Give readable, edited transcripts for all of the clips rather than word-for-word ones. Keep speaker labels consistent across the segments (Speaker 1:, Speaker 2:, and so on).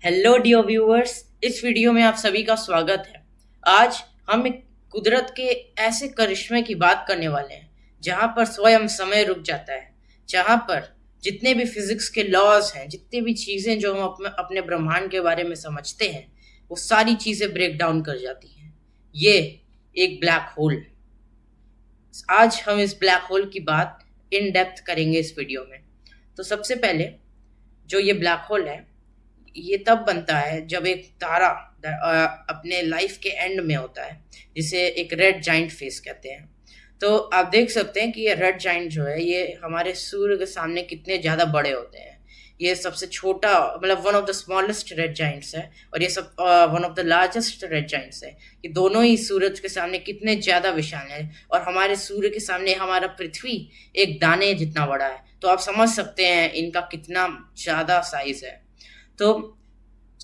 Speaker 1: Hello dear viewers, इस video में आप सभी का स्वागत है। आज हम एक कुदरत के ऐसे करिश्मे की बात करने वाले हैं जहां पर स्वयं समय रुक जाता है, जहां पर जितने भी फिजिक्स के लॉज हैं, जितनी भी चीज़ें जो हम अपने ब्रह्मांड के बारे में समझते हैं, वो सारी चीज़ें ब्रेक डाउन कर जाती हैं। ये एक ब्लैक होल। आज हम इस ब्लैक होल की बात इन डेप्थ करेंगे इस वीडियो में। तो सबसे पहले जो ये ब्लैक होल है, ये तब बनता है जब एक तारा अपने लाइफ के एंड में होता है, जिसे एक रेड जाइंट फेस कहते हैं। तो आप देख सकते हैं कि ये रेड जाइंट जो है, ये हमारे सूर्य के सामने कितने ज़्यादा बड़े होते हैं। ये सबसे छोटा, मतलब one of the smallest red Giants है, और ये सब one of the largest red Giants है। ये दोनों ही सूरज के सामने कितने ज़्यादा विशाल हैं, और हमारे सूर्य के सामने हमारा पृथ्वी एक दाने जितना बड़ा है। तो आप समझ सकते हैं इनका कितना ज़्यादा साइज है। तो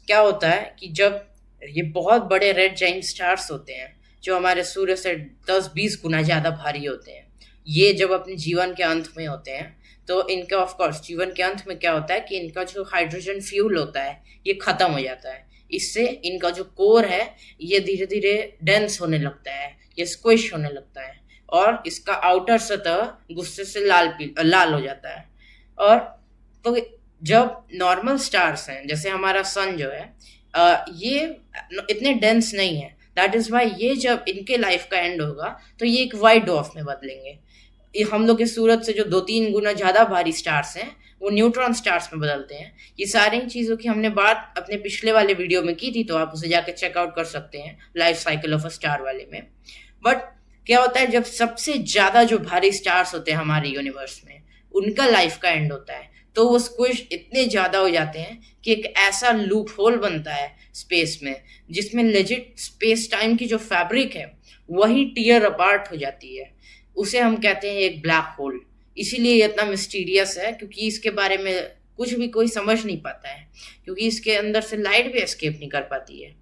Speaker 1: क्या होता है कि जब ये बहुत बड़े रेड जाइंट स्टार्स होते हैं, जो हमारे सूर्य से 10-20 गुना ज़्यादा भारी होते हैं, ये जब अपने जीवन के अंत में होते हैं, तो इनका ऑफ कोर्स जीवन के अंत में क्या होता है कि इनका जो हाइड्रोजन फ्यूल होता है, ये ख़त्म हो जाता है। इससे इनका जो कोर है, ये धीरे धीरे डेंस होने लगता है, ये स्क्विश होने लगता है, और इसका आउटर सतह गुस्से से लाल हो जाता है। और तो जब नॉर्मल स्टार्स हैं, जैसे हमारा सन जो है, ये इतने डेंस नहीं है। दैट इज़ वाई ये जब इनके लाइफ का एंड होगा, तो ये एक वाइट डॉर्फ में बदलेंगे। ये हम लोग के सूरज से जो 2-3 गुना ज़्यादा भारी स्टार्स हैं, वो न्यूट्रॉन स्टार्स में बदलते हैं। ये सारी चीज़ों की हमने बात अपने पिछले वाले वीडियो में की थी, तो आप उसे जाकर चेकआउट कर सकते हैं, life cycle of a star वाले में। बट क्या होता है, जब सबसे ज़्यादा जो भारी स्टार्स होते हैं हमारे यूनिवर्स में, उनका लाइफ का एंड होता है, तो वो स्क्विश इतने ज़्यादा हो जाते हैं कि एक ऐसा लूप होल बनता है स्पेस में, जिसमें लेजिट स्पेस टाइम की जो फैब्रिक है, वही टीयर अपार्ट हो जाती है। उसे हम कहते हैं एक ब्लैक होल। इसीलिए ये इतना मिस्टीरियस है, क्योंकि इसके बारे में कुछ भी कोई समझ नहीं पाता है, क्योंकि इसके अंदर से लाइट भी एस्केप नहीं कर पाती है।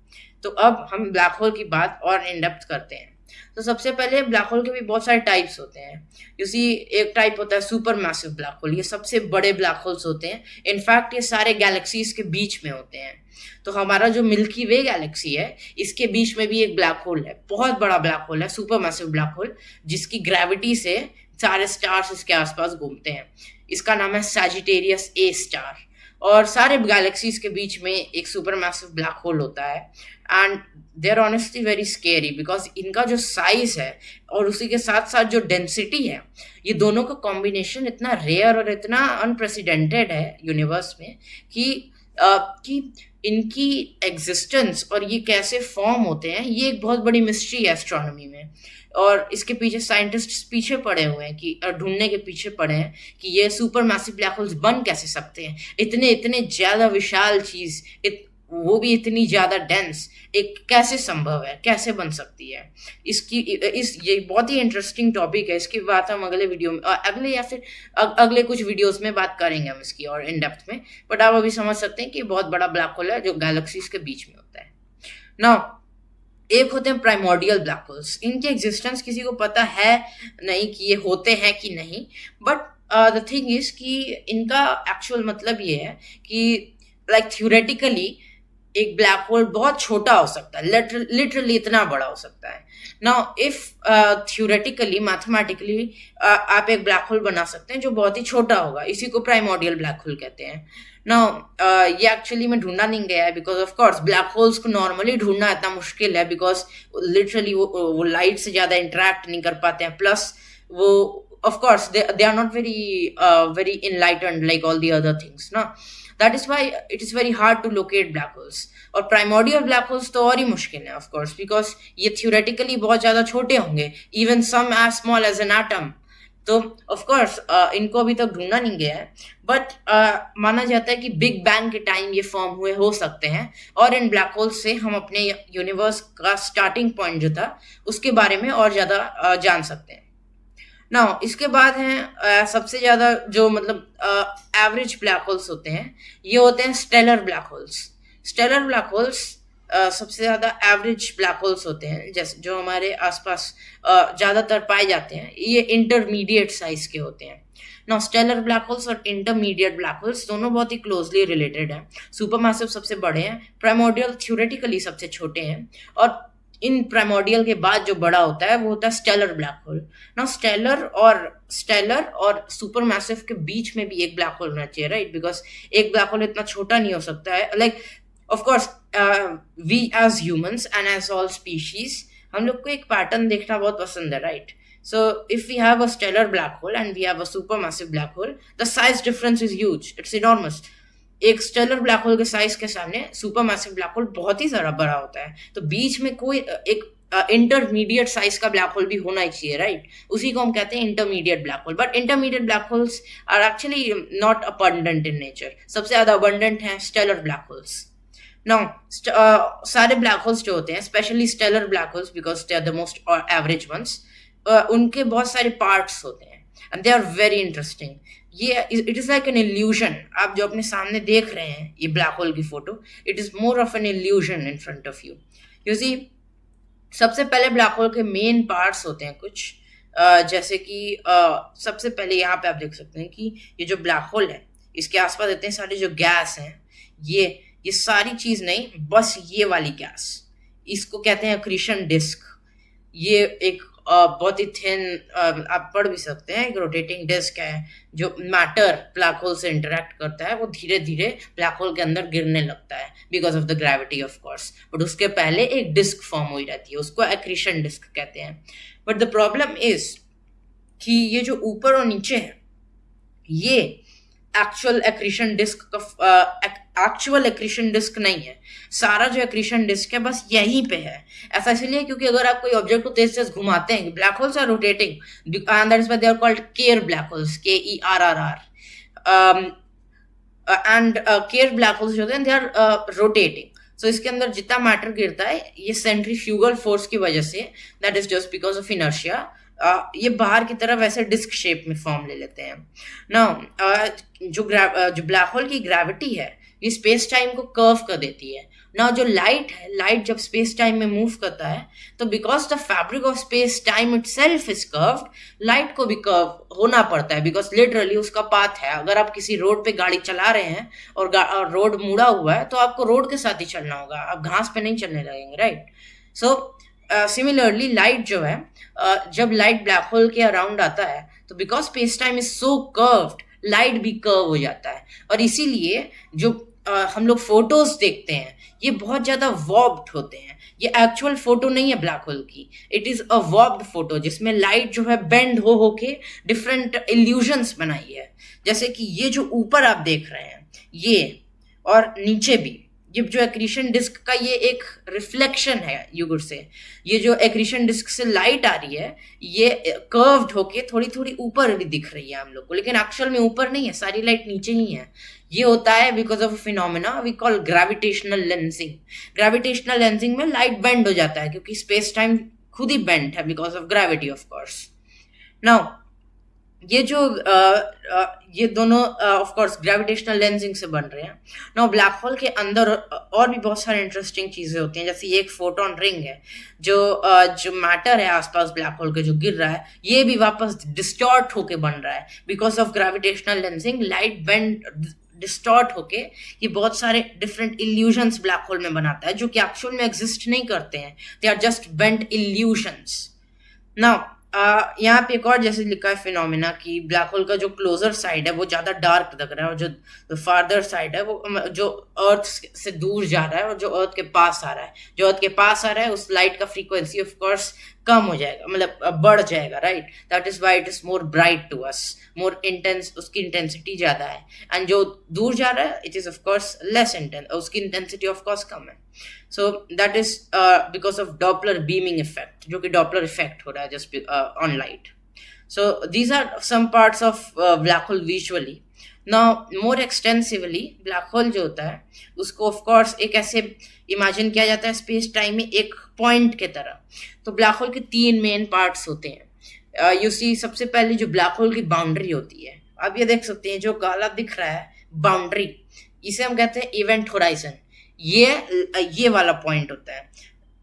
Speaker 1: तो अब हम ब्लैक होल की बात और इन डेप्थ करते हैं। तो सबसे पहले ब्लैक होल के भी बहुत सारे टाइप्स होते हैं। एक टाइप होता है सुपर मैसिव ब्लैक होल। ये सबसे बड़े ब्लैक होल्स होते हैं। इनफैक्ट ये सारे गैलेक्सीज के बीच में होते हैं। तो हमारा जो मिल्की वे गैलेक्सी है, इसके बीच में भी एक ब्लैक होल है, बहुत बड़ा ब्लैक होल है, सुपर मैसिव ब्लैक होल, जिसकी ग्रेविटी से सारे स्टार्स इसके आसपास घूमते हैं। इसका नाम है सैजिटेरियस ए स्टार। और सारे गैलेक्सीज के बीच में एक सुपर मैसिव ब्लैक होल होता है, and they are honestly very scary, because इनका जो साइज है और उसी के साथ साथ जो डेंसिटी है, ये दोनों का कॉम्बिनेशन इतना रेयर और इतना अनप्रेसिडेंटेड है यूनिवर्स में कि इनकी एग्जिस्टेंस और ये कैसे फॉर्म होते हैं, ये एक बहुत बड़ी मिस्ट्री है एस्ट्रोनॉमी में। और इसके पीछे साइंटिस्ट पीछे पड़े हुए हैं, कि ढूंढने के पीछे पड़े हैं कि ये सुपर मैसिव ब्लैक होल्स बन कैसे सकते हैं। इतने इतने ज़्यादा विशाल चीज़, वो भी इतनी ज़्यादा डेंस, एक कैसे संभव है, कैसे बन सकती है। ये बहुत ही इंटरेस्टिंग टॉपिक है। इसकी बात हम अगले वीडियो में, अगले या फिर अगले कुछ वीडियोस में बात करेंगे हम इसकी और इन डेप्थ में। बट आप अभी समझ सकते हैं कि बहुत बड़ा ब्लैक होल है जो गैलेक्सीज के बीच में होता है। नाउ एक होते हैं प्राइमोर्डियल ब्लैक होल्स। इनके एग्जिस्टेंस किसी को पता है नहीं कि ये होते हैं कि नहीं, बट द थिंग इज कि इनका एक्चुअल मतलब ये है कि लाइक थ्योरेटिकली एक ब्लैक होल बहुत छोटा हो सकता है, लिटरली इतना बड़ा हो सकता है। नाउ इफ थ्योरेटिकली, मैथमेटिकली आप एक ब्लैक होल बना सकते हैं जो बहुत ही छोटा होगा, इसी को प्राइमोर्डियल ब्लैक होल कहते हैं। नाउ ये एक्चुअली में ढूंढा नहीं गया है, because of course black holes को नॉर्मली ढूंढना इतना मुश्किल है, बिकॉज लिटरली वो लाइट से ज़्यादा इंटरेक्ट नहीं कर पाते हैं। प्लस वो of course they are not very enlightened like all the other things ना। That is why it is very hard to locate black holes. और प्राइमोर्डियल ब्लैक होल्स तो और ही मुश्किल है ऑफ कोर्स, बिकॉज ये थ्योरेटिकली बहुत ज़्यादा छोटे होंगे, even some as small as an atom. तो ऑफ कोर्स इनको अभी तक ढूंढा नहीं गया है, बट माना जाता है कि बिग बैंग के टाइम ये फॉर्म हुए हो सकते हैं, और इन ब्लैक होल्स से हम अपने यूनिवर्स का स्टार्टिंग पॉइंट जो था उसके बारे में और ज़्यादा जान सकते हैं। नाउ इसके बाद हैं सबसे ज़्यादा जो मतलब एवरेज ब्लैक होल्स होते हैं, ये होते हैं stellar black holes. Stellar black holes सबसे ज़्यादा एवरेज ब्लैक होल्स होते हैं, जैसे जो हमारे आसपास ज़्यादातर पाए जाते हैं, ये इंटरमीडिएट साइज के होते हैं। नाउ स्टेलर ब्लैक होल्स और इंटरमीडिएट ब्लैक होल्स दोनों बहुत ही क्लोजली रिलेटेड हैं। सुपरमैसिव सबसे बड़े हैं, प्राइमोर्डियल थ्योरेटिकली सबसे छोटे हैं, और इन प्राइमोर्डियल के बाद जो बड़ा होता है वो होता है stellar black hole. Now stellar और सुपरमैसिव के बीच में भी एक ब्लैक होल होना चाहिए, राइट? बिकॉज एक ब्लैक होल इतना छोटा नहीं हो सकता है। Like of course we as humans and as all species, हम लोग को एक पैटर्न देखना बहुत पसंद है, right? So if we have a stellar black hole and we have a supermassive black hole, the size difference is huge. It's enormous. एक stellar black hole के साइज के सामने सुपरमैसिव ब्लैक होल बहुत ही ज्यादा बड़ा होता है, तो बीच में कोई एक इंटरमीडिएट साइज का ब्लैक होल भी होना ही चाहिए, राइट? उसी को हम कहते हैं intermediate black hole. But intermediate black holes are actually not abundant in nature. सबसे ज्यादा अबंडेंट है स्टेलर ब्लैक होल्स। नाउ सारे ब्लैक होल्स जो होते हैं, specially stellar black holes, because they are the most average ones, उनके बहुत सारे पार्ट्स होते हैं and they are very interesting. ये it is like an illusion. आप जो अपने सामने देख रहे हैं ये ब्लैक होल की photo, it is more of an illusion in front of you. You see, सबसे पहले ब्लैक होल के मेन पार्ट्स होते हैं कुछ, जैसे कि सबसे पहले यहाँ पे आप देख सकते हैं कि ये जो ब्लैक होल है, इसके आसपास इतने सारे जो गैस हैं, ये सारी चीज नहीं, बस ये वाली गैस, इसको कहते हैं अक्रीशन डिस्क। ये एक बहुत ही थिन, आप पढ़ भी सकते हैं, एक रोटेटिंग डिस्क है जो मैटर ब्लैक होल से इंटरेक्ट करता है, वो धीरे धीरे ब्लैक होल के अंदर गिरने लगता है because of the gravity of course. But उसके पहले एक डिस्क फॉर्म हुई रहती है, उसको एक्रीशन डिस्क कहते हैं। बट द प्रॉब्लम इज कि ये जो ऊपर और नीचे है, ये एक्चुअल एक्रीशन डिस्क नहीं है। सारा जो एक्रीशन डिस्क है बस यहीं पे है। ऐसा इसलिए क्योंकि अगर आप कोई ऑब्जेक्ट को तेज तेज घुमाते हैं, black holes are rotating and that is why they are called Kerr black holes, KERRR, and Kerr black holes जो होते हैं दे आर रोटेटिंग। सो इसके अंदर जितना मैटर गिरता है, ये सेंट्रीफ्यूगल फोर्स की वजह से, that is just because of inertia, ये बाहर की तरफ ऐसे डिस्क शेप में फॉर्म ले लेते हैं। नाउ जो ब्लैक होल की ग्रेविटी है, ये स्पेस टाइम को कर्व कर देती है। ना जो लाइट है, लाइट जब स्पेस टाइम में मूव करता है, तो because the fabric of space time itself is curved, light को भी कर्व होना पड़ता है, बिकॉज लिटरली उसका पाथ है। अगर आप किसी रोड पे गाड़ी चला रहे हैं और रोड मुड़ा हुआ है, तो आपको रोड के साथ ही चलना होगा, आप घास पे नहीं चलने लगेंगे, राइट? सो सिमिलरली लाइट जो है, जब लाइट ब्लैक होल के अराउंड आता है, तो because space time is so curved, light भी कर्व हो जाता है। और इसीलिए जो हम लोग फोटोज देखते हैं, ये बहुत ज्यादा वॉर्ब्ड होते हैं। ये एक्चुअल फोटो नहीं है ब्लैक होल की, इट इज अ वॉर्ब्ड फोटो, जिसमें लाइट जो है बेंड हो के डिफरेंट इल्यूजन्स बनाई है। जैसे कि ये जो ऊपर आप देख रहे हैं, ये और नीचे भी, ये जो एक्रीशन डिस्क का ये एक रिफ्लेक्शन है, यू कुड से, ये जो एक्रीशन डिस्क से लाइट आ रही है, ये कर्व्ड होके थोड़ी थोड़ी ऊपर भी दिख रही है हम लोग को, लेकिन एक्चुअल में ऊपर नहीं है, सारी लाइट नीचे ही है। ये होता है because of phenomena we call gravitational lensing. Gravitational lensing में लाइट बेंड हो जाता है, क्योंकि स्पेस टाइम खुद ही बेंड है because of gravity of course. Now ये जो ये दोनों ऑफ कोर्स ग्रेविटेशनल लेंसिंग से बन रहे हैं। नाउ ब्लैक होल के अंदर और भी बहुत सारे इंटरेस्टिंग चीजें होती हैं, जैसे ये एक फोटोन रिंग है, जो मैटर है आसपास ब्लैक होल के जो गिर रहा है, ये भी वापस डिस्टॉर्ट होके बन रहा है because of gravitational lensing. Light bend distort होके ये बहुत सारे डिफरेंट इल्यूजन्स ब्लैक होल में बनाता है, जो कि एक्चुअल में एग्जिस्ट नहीं करते हैं, they are just bent illusions. Now यहाँ पे एक और जैसे लिखा है फिनोमेना कि ब्लैक होल का जो क्लोजर साइड है वो ज्यादा डार्क लग रहा है, और जो फार्दर साइड है वो जो अर्थ से दूर जा रहा है, और जो अर्थ के पास आ रहा है, जो अर्थ के पास आ रहा है उस लाइट का फ्रीक्वेंसी ऑफ कोर्स कम हो जाएगा, मतलब बढ़ जाएगा, right? That is why it is more bright to us, more intense, उसकी इंटेंसिटी ज्यादा है। एंड जो दूर जा रहा है it is of course less intense, उसकी इंटेंसिटी ऑफ कोर्स कम है। So that is because of Doppler beaming effect, जो कि Doppler effect हो रहा है just on light. So these are some parts of black hole visually. Now more extensively, black hole जो होता है उसको of course एक ऐसे imagine किया जाता है space time में एक point के तरह। तो black hole के 3 main parts होते हैं। You see, सबसे पहले जो black hole की boundary होती है, आप ये देख सकते हैं जो काला दिख रहा है बाउंड्री, इसे हम कहते हैं इवेंट होराइजन। ये वाला पॉइंट होता है।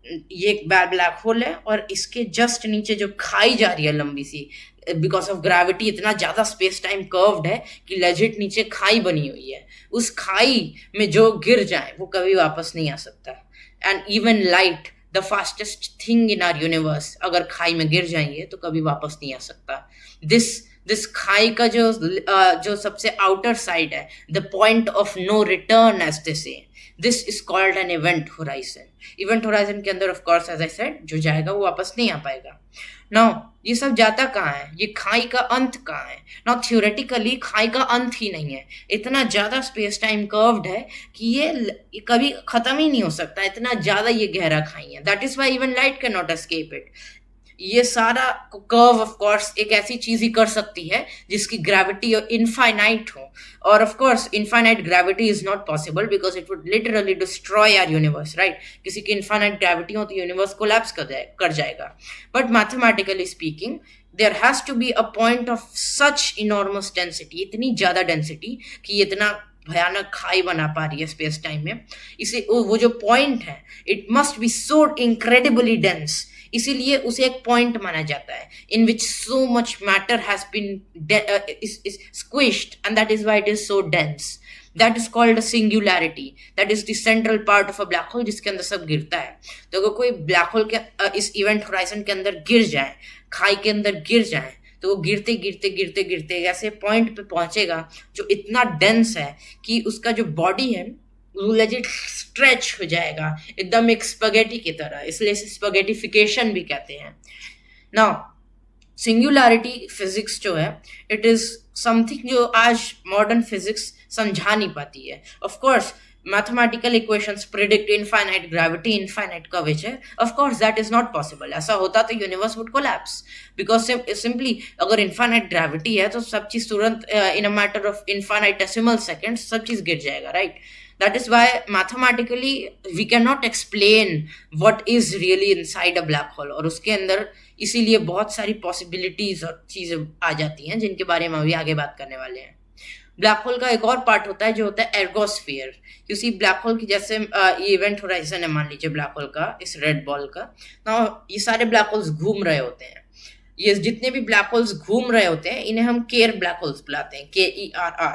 Speaker 1: ये एक ब्लैक होल है और इसके जस्ट नीचे जो खाई जा रही है लंबी सी, बिकॉज ऑफ ग्रेविटी इतना ज्यादा स्पेस टाइम कर्व्ड है कि लेजिट नीचे खाई बनी हुई है। उस खाई में जो गिर जाए वो कभी वापस नहीं आ सकता। And even light, the fastest thing in our universe, अगर खाई में गिर जाएंगे तो कभी वापस नहीं आ सकता। दिस खाई का जो सबसे आउटर साइड है, the point of no return as they say, this is called an event horizon. Event horizon के अंदर of course as I said जो जाएगा वो वापस नहीं आ पाएगा। नाउ ये सब जाता कहाँ है, ये खाई का अंत कहाँ है? नाउ थ्योरेटिकली खाई का अंत ही नहीं है, इतना ज्यादा स्पेस टाइम कर्व्ड है कि ये कभी खत्म ही नहीं हो सकता, इतना ज्यादा ये गहरा खाई है। That is why even light can not escape it. ये सारा कर्व ऑफ कोर्स एक ऐसी चीज ही कर सकती है जिसकी ग्रेविटी इनफाइनाइट हो, और of course infinite gravity is not possible because it would literally destroy our universe, right? किसी की इनफाइनाइट ग्रेविटी हो तो यूनिवर्स कोलैप्स कर जाएगा। But mathematically speaking there has to be a point of such enormous density, इतनी ज्यादा density कि इतना भयानक खाई बना पा रही है स्पेस टाइम में। इसे वो जो पॉइंट है, it must be so incredibly dense, इसीलिए उसे एक पॉइंट माना जाता है in which so much matter has been squished and that is why it is so dense. That is called a singularity, that is the central part of a black hole जिसके अंदर सब गिरता है। तो अगर कोई ब्लैक होल के इस इवेंट होराइजन के अंदर गिर जाए, खाई के अंदर गिर जाए, तो वो गिरते गिरते गिरते गिरते ऐसे पॉइंट पे पहुंचेगा जो इतना डेंस है कि उसका जो बॉडी है लेजिट स्ट्रेच हो जाएगा एकदम एक स्पगेटी की तरह, इसलिए इसे स्पगेटिफिकेशन भी कहते हैं। नाउ सिंगुलैरिटी फिजिक्स जो है, इट इज समथिंग जो आज मॉडर्न फिजिक्स समझा नहीं पाती है। Of course mathematical equations predict infinite gravity, infinite curvature. Of course that is not possible. ऐसा होता तो universe would collapse because simply अगर infinite gravity है तो सब चीज तुरंत in a matter of infinitesimal seconds सब चीज गिर जाएगा, right? That is why mathematically we cannot explain what is really inside a black hole, और उसके अंदर इसीलिए बहुत सारी possibilities और चीजें आ जाती हैं जिनके बारे में अभी आगे बात करने वाले हैं। ब्लैक होल का एक और पार्ट होता है जो होता है एर्गोस्फीयर। क्योंकि ब्लैक होल की जैसे ये इवेंट होराइजन है, मान लीजिए ब्लैक होल का, इस रेड बॉल का, ना ये सारे ब्लैक होल्स घूम रहे होते हैं। ये जितने भी ब्लैक होल्स घूम रहे होते हैं इन्हें हम केर ब्लैक होल्स बुलाते हैं, KERR।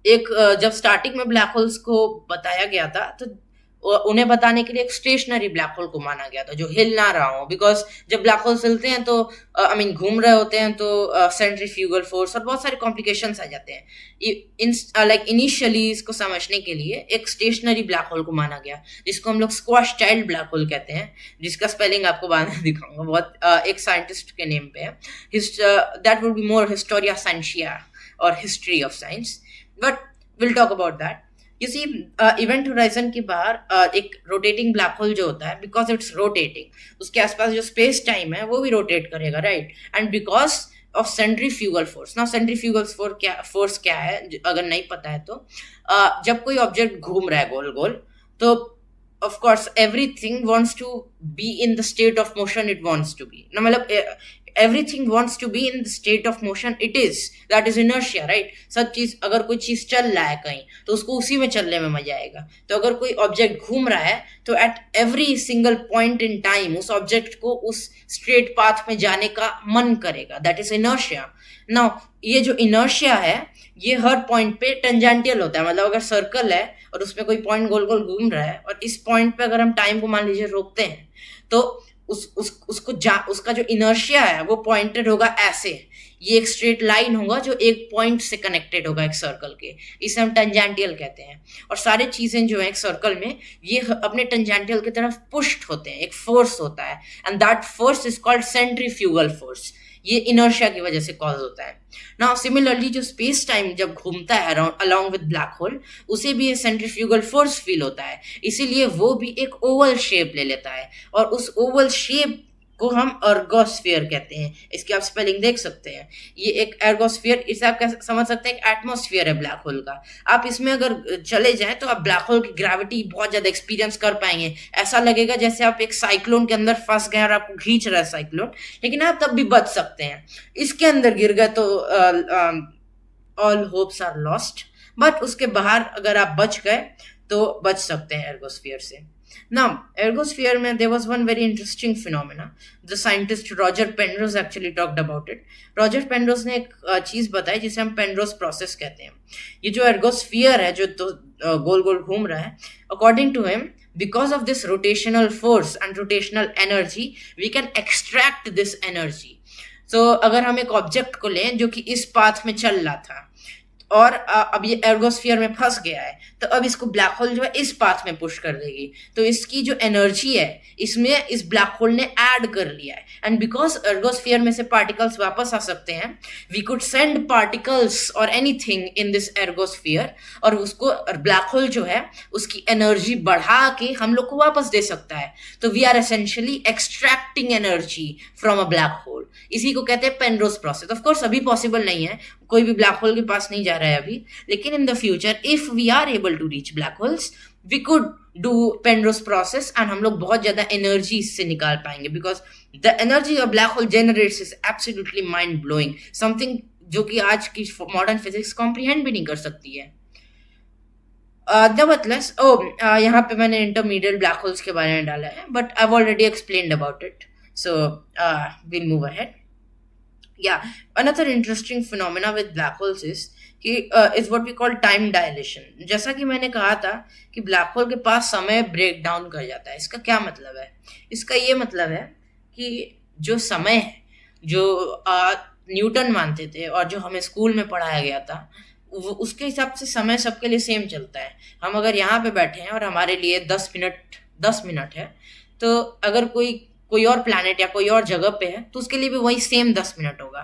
Speaker 1: एक जब स्टार्टिंग में ब्लैक होल्स को बताया गया था तो उन्हें बताने के लिए एक स्टेशनरी ब्लैक होल को माना गया था जो हिल ना रहा हो, बिकॉज जब ब्लैक होल्स हिलते हैं तो घूम रहे होते हैं तो सेंट्रीफ्यूगल फोर्स और बहुत सारे कॉम्प्लिकेशंस आ जाते हैं। लाइक इनिशियली इसको समझने के लिए एक स्टेशनरी ब्लैक होल को माना गया जिसको हम लोग स्क्वाश चाइल्ड ब्लैक होल कहते हैं, जिसका स्पेलिंग आपको बाद में दिखाऊंगा, बहुत एक साइंटिस्ट के नेम पे है। That would be more historia scientia और history of science, but will talk about that. You see, event horizon के बाहर एक रोटेटिंग ब्लैक होल जो होता है, बिकॉज इट्स रोटेटिंग, उसके आसपास जो स्पेस टाइम है वो भी रोटेट करेगा, right? And because of centrifugal force. ना सेंट्रीफ्यूगल फोर्स क्या है अगर नहीं पता है तो जब कोई ऑब्जेक्ट घूम रहा है गोल गोल, तो of course everything wants to be in the state of motion it wants to be, ना मतलब everything wants to be in the state of motion it is, that is inertia, right? सब चीज, अगर कोई चीज चल रहा है कहीं तो उसको उसी में चलने में मजा आएगा। तो अगर कोई ऑब्जेक्ट घूम रहा है तो at every single point in time उस ऑब्जेक्ट को उस स्ट्रेट पाथ में जाने का मन करेगा, दैट इज इनर्शिया। नाउ ये जो इनर्शिया है ये हर पॉइंट पे टेंजेंटियल होता है, मतलब अगर सर्कल है और उसमें कोई पॉइंट गोल गोल घूम रहा है और इस पॉइंट पे अगर हम टाइम को मान लीजिए रोकते हैं तो उसका जो इनर्शिया है वो पॉइंटेड होगा ऐसे, ये एक स्ट्रेट लाइन होगा जो एक पॉइंट से कनेक्टेड होगा एक सर्कल के, इसे हम टेंजेंटियल कहते हैं। और सारे चीजें जो है एक सर्कल में ये अपने टेंजेंटियल की तरफ पुश्ड होते हैं, एक फोर्स होता है and that force is called centrifugal force. ये इनर्शिया की वजह से कॉज होता है। नाउ सिमिलरली जो स्पेस टाइम जब घूमता है अलोंग विद ब्लैक होल, उसे भी ये सेंट्रीफ्यूगल फोर्स फील होता है, इसीलिए वो भी एक ओवल शेप ले लेता है और उस ओवल शेप को हम एर्गोस्फीयर कहते हैं। इसकी आप स्पेलिंग देख सकते हैं, ये एक एर्गोस्फीयर, इसे आप समझ सकते हैं एक एटमॉस्फेयर है ब्लैक होल का। आप इसमें अगर चले जाएं तो आप ब्लैक होल की ग्रेविटी बहुत ज्यादा एक्सपीरियंस कर पाएंगे, ऐसा लगेगा जैसे आप एक साइक्लोन के अंदर फंस गए और आपको खींच रहा है साइक्लोन, लेकिन आप तब भी बच सकते हैं। इसके अंदर गिर गए तो all hopes are lost, but उसके बाहर अगर आप बच गए तो बच सकते हैं एर्गोस्फीयर से। Now, ergosphere में there was one very interesting phenomena. The scientist Roger Penrose actually talked about it. Roger Penrose ने एक चीज बताई जिसे हम Penrose process कहते हैं। ये जो ergosphere है जो तो गोल गोल घूम रहा है, according to him, because of this rotational force and rotational energy, we can extract this energy. So अगर हम एक ऑब्जेक्ट को लें जो कि इस पाथ में चल रहा था और अब ये एर्गोस्फीयर में फंस गया है, तो अब इसको ब्लैक होल जो है इस पाथ में पुश कर देगी, तो इसकी जो एनर्जी है इसमें इस ब्लैक होल ने ऐड कर लिया है। एंड बिकॉज एर्गोस्फीयर में से पार्टिकल्स वापस आ सकते हैं, वी कुड सेंड पार्टिकल्स और एनीथिंग इन दिस एर्गोस्फीयर, और उसको ब्लैक होल जो है उसकी एनर्जी बढ़ा के हम लोग को वापस दे सकता है। तो we are essentially extracting energy from a black hole. इसी को कहते हैं पेनरोज प्रोसेस। ऑफ कोर्स अभी पॉसिबल नहीं है, कोई भी ब्लैक होल के पास नहीं जा रहा है अभी, लेकिन in the future if we are able to reach black holes we could do Penrose process and हम लोग बहुत ज्यादा एनर्जी इससे निकाल पाएंगे, because the energy of black hole generates is absolutely mind blowing, something जो कि आज की मॉडर्न फिजिक्स कॉम्प्रिहेंड भी नहीं कर सकती है। Nevertheless, यहाँ पे मैंने इंटरमीडिएट ब्लैक होल्स के बारे में डाला है, but I already explained about it, so we'll move ahead. Yeah, another interesting phenomena with black holes is what we call time dilation. जैसा कि मैंने कहा था कि ब्लैक होल के पास समय ब्रेक डाउन कर जाता है। इसका क्या मतलब है? इसका ये मतलब है कि जो समय है, जो न्यूटन मानते थे और जो हमें स्कूल में पढ़ाया गया था, उसके हिसाब से समय सबके लिए सेम चलता है। हम अगर यहाँ पे बैठे हैं और हमारे लिए 10 मिनट है, तो अगर कोई और प्लैनेट या कोई और जगह पे है तो उसके लिए भी वही सेम 10 मिनट होगा।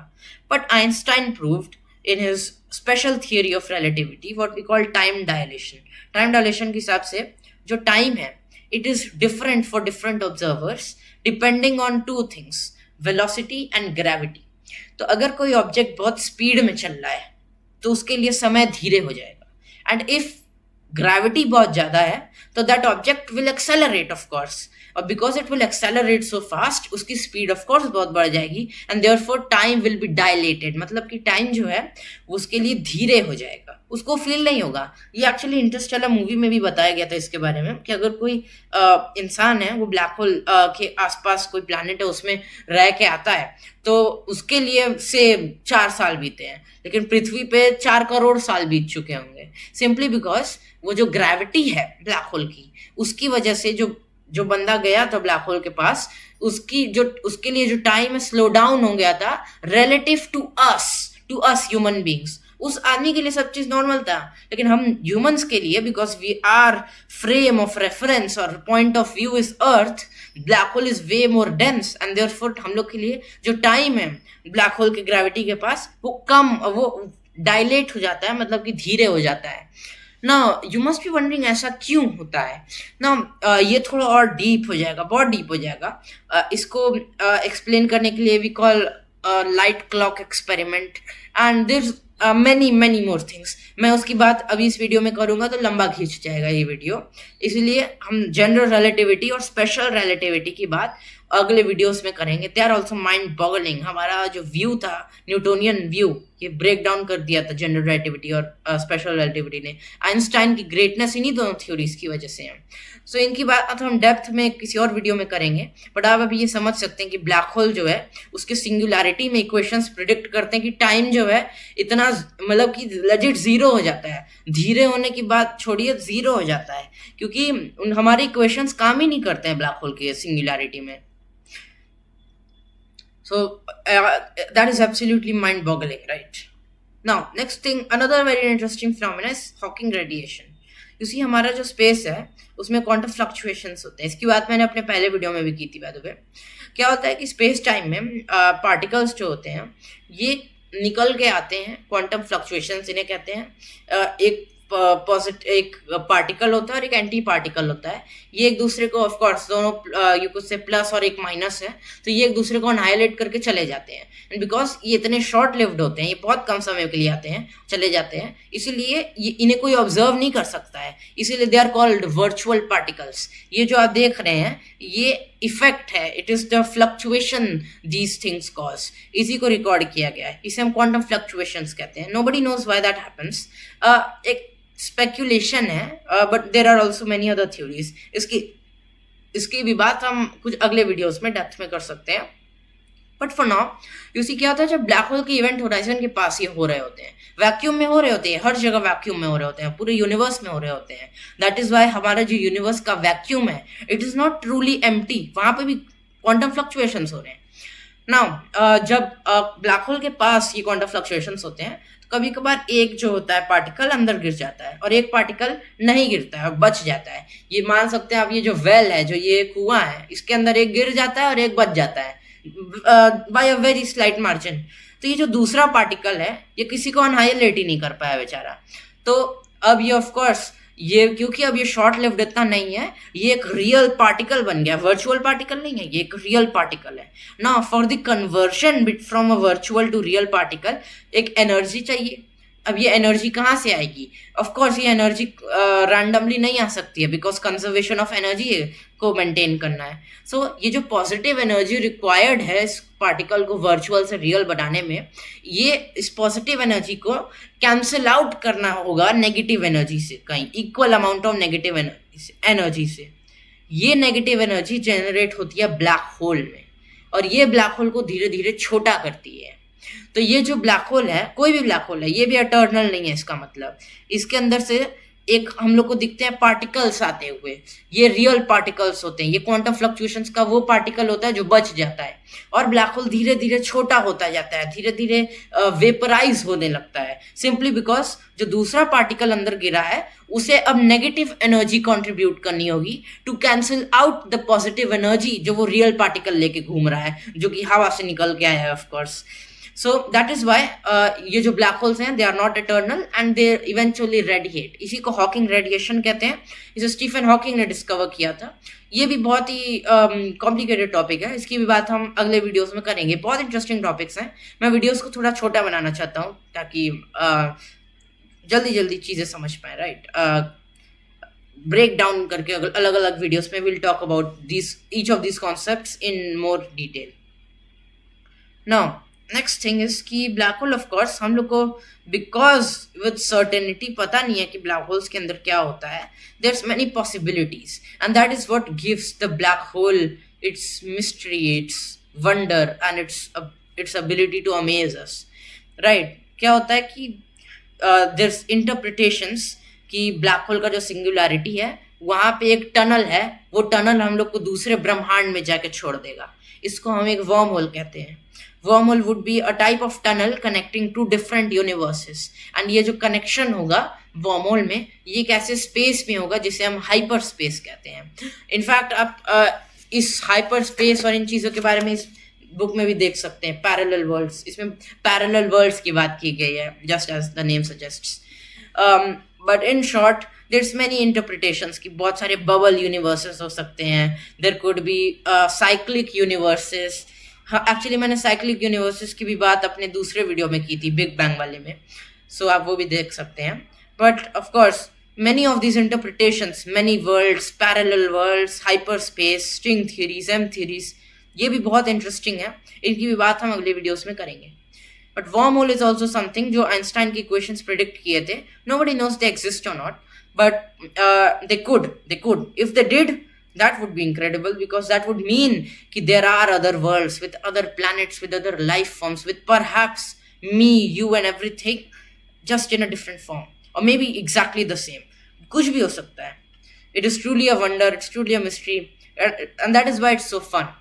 Speaker 1: But Einstein proved in his special theory of relativity what we call time dilation. Time dilation के हिसाब से जो टाइम है it is different for different observers depending on 2 things, velocity and gravity. तो अगर कोई object बहुत स्पीड में चल रहा है तो उसके लिए समय धीरे हो जाएगा, एंड इफ ग्रेविटी बहुत ज्यादा है तो that object will accelerate of course, और because it will accelerate so fast उसकी स्पीड ऑफ कोर्स बहुत बढ़ जाएगी, and therefore time will be dilated, मतलब कि टाइम जो है वो उसके लिए धीरे हो जाएगा, उसको फील नहीं होगा। ये एक्चुअली इंटरस्टेलर मूवी में भी बताया गया था इसके बारे में कि अगर कोई इंसान है वो ब्लैक होल के आसपास कोई प्लैनेट है उसमें रह के आता है तो उसके लिए से 4 साल बीते हैं, लेकिन पृथ्वी पे 4 करोड़ साल बीत चुके होंगे, सिंपली बिकॉज वो जो ग्रेविटी है ब्लैक होल की उसकी वजह से जो बंदा गया था ब्लैक होल के पास उसके लिए जो टाइम है स्लो डाउन हो गया था relative to us human beings. उस आदमी के लिए सब चीज नॉर्मल था, लेकिन हम ह्यूमंस के लिए because we are frame of reference और point of view is Earth, black hole is way more dense and therefore हम लोग के लिए जो टाइम है ब्लैक होल के ग्रेविटी के पास वो डायलेट हो जाता है, मतलब कि धीरे हो जाता है। ना यू मस्ट बी वंडरिंग ऐसा क्यों होता है ना। ये थोड़ा और डीप हो जाएगा, बहुत डीप हो जाएगा। इसको एक्सप्लेन करने के लिए we call light clock experiment and there many more things. मैं उसकी बात अभी इस वीडियो में करूंगा तो लंबा खींच जाएगा ये वीडियो, इसलिए हम जनरल रिलेटिविटी और स्पेशल रिलेटिविटी की बात अगले वीडियोस में करेंगे। They are also mind boggling. हमारा जो व्यू था न्यूटोनियन व्यू, ये ब्रेक डाउन कर दिया था जनरल रिलेटिविटी और स्पेशल रिलेटिविटी ने। आइंस्टाइन की ग्रेटनेस इन्हीं दोनों थ्योरीज की वजह से है। सो इनकी बात हम डेप्थ में किसी और वीडियो में करेंगे, बट आप अभी ये समझ सकते हैं कि ब्लैक होल जो है उसके सिंगुलैरिटी में इक्वेशंस प्रिडिक्ट करते हैं कि टाइम जो है इतना मतलब कि लेजिट 0 हो जाता है। धीरे होने की बात छोड़िए, 0 हो जाता है, क्योंकि हमारे इक्वेशंस काम ही नहीं करते हैं ब्लैक होल के सिंगुलैरिटी में। So that is absolutely mind-boggling, right? Now, next thing, another very interesting phenomenon is Hawking radiation. You see, हमारा जो स्पेस है उसमें क्वांटम फ्लक्चुएशंस होते हैं। इसकी बात मैंने अपने पहले वीडियो में भी की थी। बाय द वे, क्या होता है कि स्पेस टाइम में पार्टिकल्स जो होते हैं ये निकल के आते हैं, क्वांटम फ्लक्चुएशंस इन्हें कहते हैं। एक पार्टिकल होता है और एक एंटी पार्टिकल होता है। ये एक दूसरे को ऑफ कोर्स दोनों यू कुड से प्लस और एक माइनस है, तो ये एक दूसरे को अनाइलेट करके चले जाते हैं। एंड बिकॉज ये इतने शॉर्ट लिव्ड होते हैं, ये बहुत कम समय के लिए आते हैं चले जाते हैं, इसीलिए इन्हें कोई ऑब्जर्व नहीं कर सकता है, इसीलिए they are called virtual particles. ये जो आप देख रहे हैं ये इफेक्ट है, it is the fluctuation these things cause, इसी को रिकॉर्ड किया गया है, इसे हम क्वांटम फ्लक्चुएशंस कहते हैं. Nobody knows why that happens. एक स्पेक्यूलेशन है, but there are also many other theories. इसकी भी बात हम कुछ अगले वीडियोस में डेप्थ में कर सकते हैं. But for now you see क्या होता है, जब ब्लैक होल के इवेंट होराइजन के पास ये हो रहे होते हैं, वैक्यूम में हो रहे होते हैं, हर जगह वैक्यूम में हो रहे होते हैं, पूरे यूनिवर्स में हो रहे होते हैं. दैट इज वाई हमारा जो यूनिवर्स का वैक्यूम है, it is not truly empty, वहां पे भी क्वांटम फ्लक्चुएशंस हो रहे हैं. नाउ जब ब्लैक होल के पास ये क्वांटम फ्लक्चुएशंस होते हैं, तो कभी कभार एक जो होता है पार्टिकल अंदर गिर जाता है और एक पार्टिकल नहीं गिरता है और बच जाता है. ये मान सकते हैं आप, ये जो वेल है, जो ये कुआं है, इसके अंदर एक गिर जाता है और एक बच जाता है by a very slight margin. तो ये जो दूसरा पार्टिकल है, ये किसी को अनहाइलेट ही नहीं कर पाया बेचारा. तो अब ये ऑफ कोर्स ये, क्योंकि अब ये शॉर्ट लिव्ड इतना नहीं है, ये एक रियल पार्टिकल बन गया, वर्चुअल पार्टिकल नहीं है, ये एक रियल पार्टिकल है ना. For the conversion from a virtual to real particle एक एनर्जी चाहिए. अब ये एनर्जी कहाँ से आएगी? ऑफ कोर्स ये एनर्जी रैंडमली नहीं आ सकती है, बिकॉज कंजर्वेशन ऑफ एनर्जी को मेंटेन करना है. सो ये जो पॉजिटिव एनर्जी रिक्वायर्ड है इस पार्टिकल को वर्चुअल से रियल बनाने में, ये इस पॉजिटिव एनर्जी को कैंसिल आउट करना होगा नेगेटिव एनर्जी से, कहीं equal amount of negative energy से. ये नेगेटिव एनर्जी जनरेट होती है ब्लैक होल में, और ये ब्लैक होल को धीरे धीरे छोटा करती है. तो ये जो ब्लैक होल है, कोई भी ब्लैक होल है, ये भी इटर्नल नहीं है. इसका मतलब इसके अंदर से एक हम लोग को दिखते हैं पार्टिकल्स आते हुए, ये रियल पार्टिकल्स होते हैं. ये क्वांटम फ्लक्चुएशंस का वो पार्टिकल होता है जो बच जाता है, और ब्लैक होल धीरे धीरे छोटा होता जाता है, धीरे धीरे वेपराइज होने लगता है, सिंपली बिकॉज जो दूसरा पार्टिकल अंदर गिरा है उसे अब नेगेटिव एनर्जी कंट्रीब्यूट करनी होगी to cancel out the positive energy जो वो रियल पार्टिकल लेके घूम रहा है, जो कि हवा से निकल के आया है of course. So that is why ये जो ब्लैक होल्स हैं, they are not eternal and they eventually radiate. इसी को हॉकिंग रेडिएशन कहते हैं. इसे स्टीफन हॉकिंग ने डिस्कवर किया था. ये भी बहुत ही कॉम्प्लिकेटेड टॉपिक है, इसकी भी बात हम अगले वीडियोस में करेंगे. बहुत इंटरेस्टिंग टॉपिक्स हैं. मैं वीडियोस को थोड़ा छोटा बनाना चाहता हूँ ताकि जल्दी जल्दी चीज़ें समझ पाए, राइट. ब्रेक डाउन करके अलग अलग वीडियोस में will talk about this each of this concepts in more detail. Now next thing is कि ब्लैक होल ऑफ कोर्स हम लोग को बिकॉज विद सर्टेनिटी पता नहीं है कि ब्लैक होल्स के अंदर क्या होता है. There's many possibilities and that is what gives the black hole its mystery, its wonder and its ability to amaze us, right. क्या होता है कि देयर्स इंटरप्रिटेशंस कि ब्लैक होल का जो सिंगुलैरिटी है, वहाँ पे एक टनल है, वो टनल हम लोग को दूसरे ब्रह्मांड में जाके छोड़ देगा. इसको हम एक वर्म होल कहते हैं. Wormhole would be a type of tunnel connecting two different universes. And ये जो connection होगा wormhole में, ये एक ऐसे space में होगा जिसे हम hyper space कहते हैं. इनफैक्ट आप इस hyper space और इन चीज़ों के बारे में इस बुक में भी देख सकते हैं. पैरेलल वर्ल्ड्स, इसमें पैरेलल वर्ल्ड्स की बात की गई है, just as the name suggests. But in short, there's many interpretations कि बहुत सारे bubble universes हो सकते हैं. There could be cyclic universes. हाँ, एक्चुअली मैंने साइक्लिक यूनिवर्सेस की भी बात अपने दूसरे वीडियो में की थी, बिग बैंग वाले में, सो आप वो भी देख सकते हैं. But of course many of these interpretations, many worlds, parallel worlds, hyperspace, string theories, M theories, ये भी बहुत इंटरेस्टिंग है. इनकी भी बात हम अगले वीडियोस में करेंगे. But worm hole is also something जो आइंस्टाइन की इक्वेशंस प्रिडिक्ट किए थे. नोबडी नोज दे एग्जिस्ट और not, but they could if they did, that would be incredible, because that would mean that there are other worlds with other planets, with other life forms, with perhaps me, you and everything, just in a different form, or maybe exactly the same. कुछ भी हो सकता है. It is truly a wonder, it's truly a mystery, and that is why it's so fun.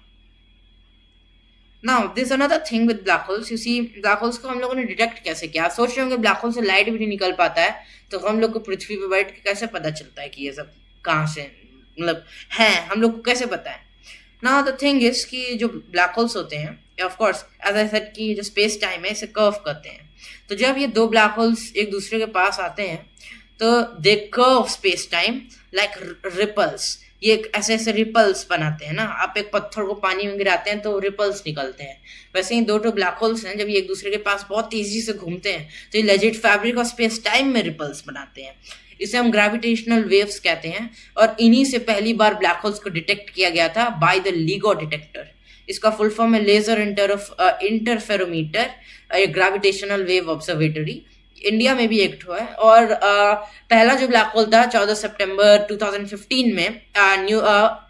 Speaker 1: Now there's another thing with black holes. You see, black holes को हम लोगों ने detect कैसे किया? सोच रहे होंगे ब्लैक होल से लाइट भी नहीं निकल पाता है, तो हम लोग को पृथ्वी पे बैठ के कैसे पता चलता है कि ये सब कहाँ से मतलब है, हम लोग को कैसे पता है. नाउ द थिंग इज कि जो ब्लैक होल्स होते हैं, of course as I said कि जो स्पेस टाइम है इसे कर्व करते हैं. तो जब ये दो ब्लैक होल्स एक दूसरे के पास आते हैं तो they curve space time like ripples. ये ऐसे ऐसे रिपल्स बनाते हैं ना. आप एक पत्थर को पानी में गिराते हैं तो रिपल्स निकलते हैं. वैसे ही दो ब्लैक होल्स हैं, जब ये एक दूसरे के पास बहुत तेजी से घूमते हैं तो ये legit fabric of space time में रिपल्स बनाते हैं. इसे हम ग्रेविटेशनल वेव्स कहते हैं, और इन्हीं से पहली बार ब्लैक होल्स को डिटेक्ट किया गया था बाय द LIGO डिटेक्टर। इसका फुल फॉर्म है laser interferometer, gravitational wave observatory. India में भी एक ठो है, और पहला जो ब्लैक होल था 14 सितंबर 2015 में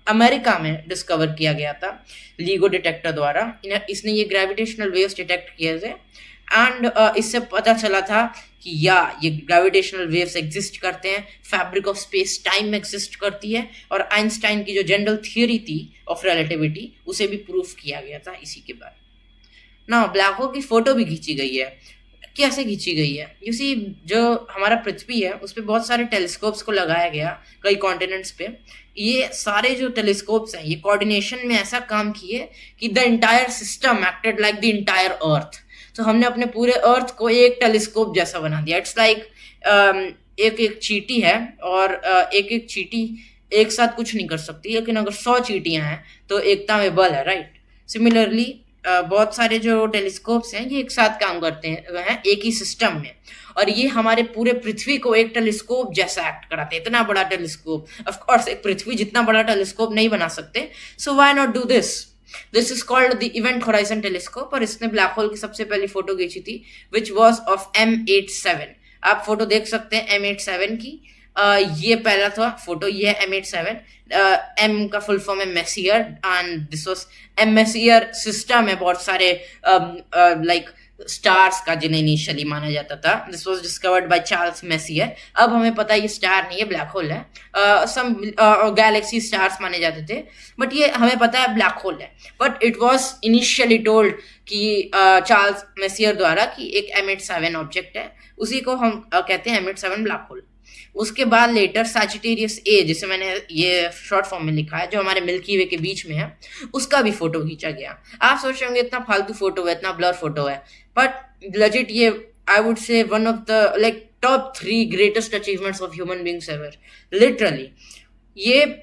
Speaker 1: अमेरिका में डिस्कवर किया गया था LIGO डिटेक्टर द्वारा। इसने ये ग्रेविटेशनल वेव्स डिटेक्ट किए थे, एंड इससे पता चला था कि ये ग्रेविटेशनल वेव्स एग्जिस्ट करते हैं, fabric of space time exist करती है, और आइंस्टाइन की जो जनरल थियोरी थी ऑफ रिलेटिविटी उसे भी प्रूफ किया गया था इसी के बाद ना। ब्लैक होल की फोटो भी खींची गई है। कैसे खींची गई है? यू सी, जो हमारा पृथ्वी है उस पर बहुत सारे टेलीस्कोप्स को लगाया गया कई कॉन्टिनेंट्स पे। ये सारे जो टेलीस्कोप्स हैं ये कोऑर्डिनेशन में ऐसा काम किए कि the entire system acted like the entire Earth. तो हमने अपने पूरे अर्थ को एक टेलीस्कोप जैसा बना दिया। इट्स लाइक एक एक चींटी है, और एक एक चींटी एक साथ कुछ नहीं कर सकती, लेकिन अगर 100 चींटियां हैं तो एकता में बल है, राइट। सिमिलरली बहुत सारे जो टेलीस्कोप्स हैं ये एक साथ काम करते हैं एक ही सिस्टम में, और ये हमारे पूरे पृथ्वी को एक टेलीस्कोप जैसा एक्ट कराते हैं। इतना बड़ा टेलीस्कोप, ऑफ कोर्स एक पृथ्वी जितना बड़ा टेलीस्कोप नहीं बना सकते, so why not do this. This is called the event horizon telescope, और इसने ब्लैक होल की सबसे पहली फोटो खींची थी विच वॉज ऑफ M87। आप फोटो देख सकते हैं M87 की। ये पहला था फोटो, ये है M87। M का फुल फॉर्म है messier, and this was M messier system है बहुत सारे लाइक स्टार्स का जिन्हें इनिशियली माना जाता था। This was discovered by Charles messier. अब हमें पता है ये स्टार नहीं है, ब्लैक होल है। सम गैलेक्सी स्टार्स माने जाते थे, बट ये हमें पता है ब्लैक होल है। But it was initially told कि चार्ल्स मेसियर द्वारा कि एक M87 ऑब्जेक्ट है, उसी को हम कहते हैं M87 ब्लैक होल। उसके बाद लेटर सैजिटेरियस ए, जिसे मैंने ये शॉर्ट फॉर्म में लिखा है, जो हमारे मिल्की वे के बीच में है, उसका भी फोटो खींचा गया। आप सोच रहे होंगे इतना फालतू फोटो है, इतना ब्लर फोटो है, बट लेजिट ये I would say one of the like top 3 greatest achievements of human beings ever. Literally ये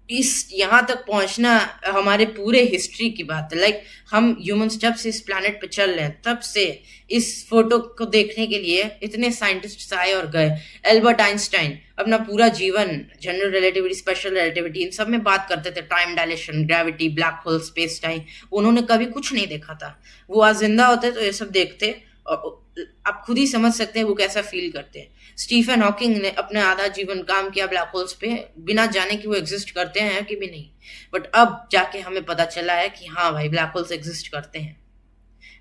Speaker 1: इस यहाँ तक पहुंचना हमारे पूरे हिस्ट्री की बात है। लाइक हम ह्यूमंस जब से इस प्लैनेट पे चल रहे हैं तब से इस फोटो को देखने के लिए इतने साइंटिस्ट आए और गए। एल्बर्ट आइंस्टाइन अपना पूरा जीवन जनरल रिलेटिविटी, स्पेशल रिलेटिविटी, इन सब में बात करते थे, time dilation, gravity, black hole, space time. उन्होंने कभी कुछ नहीं देखा था। वो आज जिंदा होते तो ये सब देखते, और आप खुद ही समझ सकते हैं वो कैसा फील करते हैं। स्टीफन हॉकिंग ने अपने आधा जीवन काम किया ब्लैक होल्स पे, बिना जाने कि वो एग्जिस्ट करते हैं कि भी नहीं, बट अब जाके हमें पता चला है कि हाँ भाई ब्लैक होल्स एग्जिस्ट करते हैं।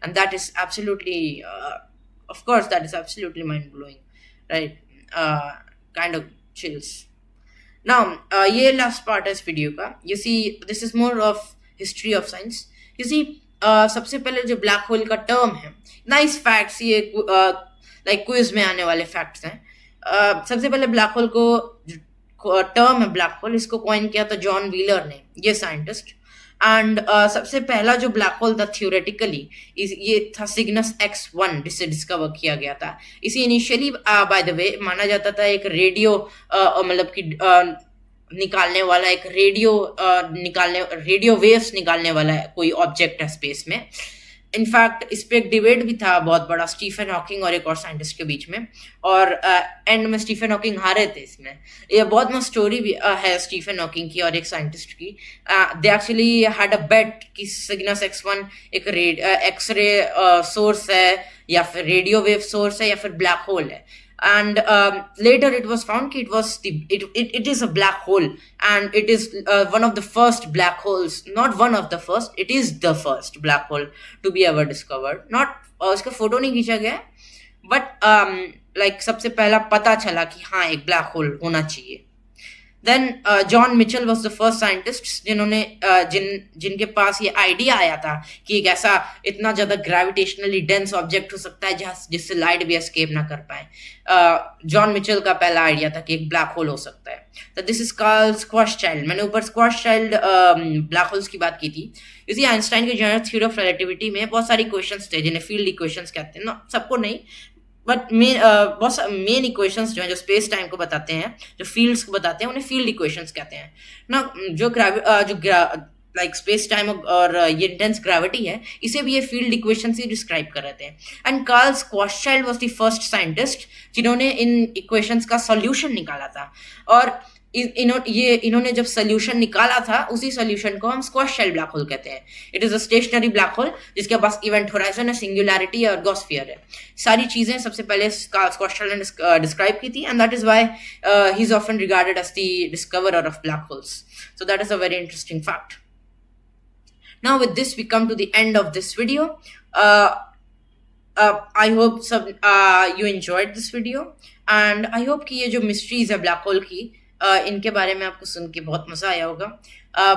Speaker 1: And that is absolutely, of course that is absolutely mind blowing, right, kind of chills. Now ये लास्ट पार्ट है इस वीडियो का। You see, this is more of history of science. You see, सबसे पहले जो black hole का term है, nice facts, ये लाइक क्विज में आने वाले फैक्ट्स हैं। सबसे पहले ब्लैक होल को टर्म है ब्लैक होल, इसको कॉइन किया था जॉन व्हीलर ने, ये साइंटिस्ट। एंड सबसे पहला जो ब्लैक होल था थियोरेटिकली ये था सिग्नस X1, जिसे डिस्कवर किया गया था। इसे इनिशियली बाय द वे माना जाता था एक रेडियो मतलब कि निकालने वाला, एक रेडियो वेव्स निकालने वाला कोई ऑब्जेक्ट है स्पेस में। इनफैक्ट इस पे एक डिबेट भी था बहुत बड़ा स्टीफन हॉकिंग और एक और साइंटिस्ट के बीच में, और एंड में स्टीफन हॉकिंग हारे थे इसमें। ये बहुत मस्त स्टोरी भी है स्टीफन हॉकिंग की और एक साइंटिस्ट की। दे एक्चुअली हैड अ बेट कि सिग्नस X1 एक एक्सरे सोर्स है, या फिर रेडियो वेव सोर्स है, या फिर ब्लैक होल है। And later it was found that it is a black hole, and it is one of the first black holes, not one of the first, it is the first black hole to be ever discovered. Not उसका photo नहीं खींचा गया, but like सबसे पहला पता चला कि हाँ एक ब्लैक होल होना चाहिए। Then John Michell was the first scientist जिन्होंने जिनके पास ये आइडिया आया था कि एक ऐसा इतना ज़्यादा ग्रेविटेशनली डेंस ऑब्जेक्ट हो सकता है जिससे लाइट भी एस्केप ना कर पाए। जॉन मिचेल का पहला आइडिया था कि एक ब्लैक होल हो सकता है। तो this is called squash child. मैंने ऊपर स्क्वाश चाइल्ड ब्लैक होल्स की बात की थी। इसी आइंस्टाइन के जनरल थ्योरी ऑफ रिलेटिविटी में बहुत सारी क्वेश्चंस थे जिन्हें फील्ड इक्वेशंस कहते हैं ना, सबको नहीं, बट बहुत मेन इक्वेशंस जो हैं जो स्पेस टाइम को बताते हैं, जो फील्ड्स को बताते हैं, उन्हें फील्ड इक्वेशंस कहते हैं ना। जो लाइक स्पेस टाइम और ये इंटेंस ग्रेविटी है, इसे भी ये फील्ड इक्वेशन से डिस्क्राइब कर रहे थे। And Karl Schwarzschild was the first scientist जिन्होंने इन इक्वेशंस का सॉल्यूशन निकाला था। और इन्होंने जब सोल्यूशन निकाला था, उसी सोल्यूशन को हम स्क्वार्ट्जचाइल्ड ब्लैक होल कहते हैं। It is a stationary black hole जिसके पास इवेंट होराइजन है, सिंगुलैरिटी है और गॉस-फियर है। सारी चीजें सबसे पहले स्क्वार्ट्जचाइल्ड ने डिस्क्राइब की थी, and that is why he is often regarded as the discoverer of black holes. So that is a very interesting fact. Now with this we come to the end of this video. I hope you enjoyed this video, and I hope कि ये जो mysteries है black hole की, इनके बारे में आपको सुन के बहुत मजा आया होगा।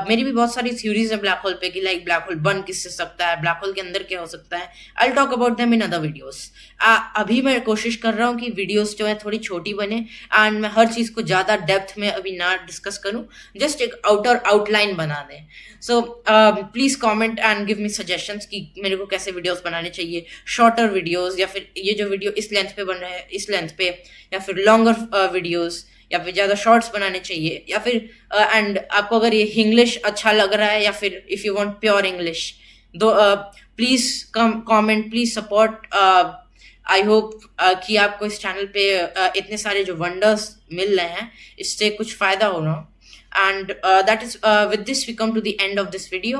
Speaker 1: मेरी भी बहुत सारी थ्योरीज है ब्लैक होल पे कि लाइक ब्लैक होल बन किससे सकता है, ब्लैक होल के अंदर क्या हो सकता है। I will talk about them in other videos. अभी मैं कोशिश कर रहा हूँ कि वीडियोस जो है थोड़ी छोटी बने, एंड मैं हर चीज़ को ज़्यादा डेप्थ में अभी ना डिस्कस करूँ, जस्ट एक आउटर आउटलाइन बना दें। So please comment and give me suggestions कि मेरे को कैसे वीडियोस बनाने चाहिए, शॉर्टर वीडियोस, या फिर ये जो वीडियो इस लेंथ पे बन रहा है इस लेंथ पे, या फिर लॉन्गर वीडियोस, या फिर ज़्यादा शॉर्ट्स बनाने चाहिए, या फिर एंड आपको अगर ये इंग्लिश अच्छा लग रहा है, या फिर if you want pure English, do please comment, please support. I hope कि आपको इस चैनल पे इतने सारे जो वंडर्स मिल रहे हैं, इससे कुछ फ़ायदा हो ना। And that is with this we come to the end of this video.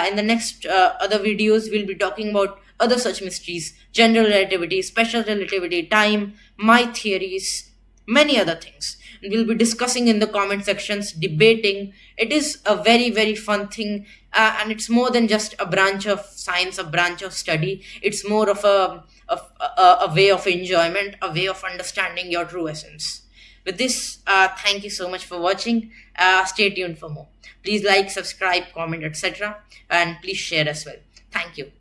Speaker 1: In the next other videos we'll be talking about other such mysteries, general relativity, special relativity, time, my theories, many other things. We'll be discussing in the comment sections, debating. It is a very very fun thing, and it's more than just a branch of science, a branch of study. It's more of a way of enjoyment, a way of understanding your true essence. With this, thank you so much for watching. Stay tuned for more. Please like, subscribe, comment, etc. And please share as well. Thank you.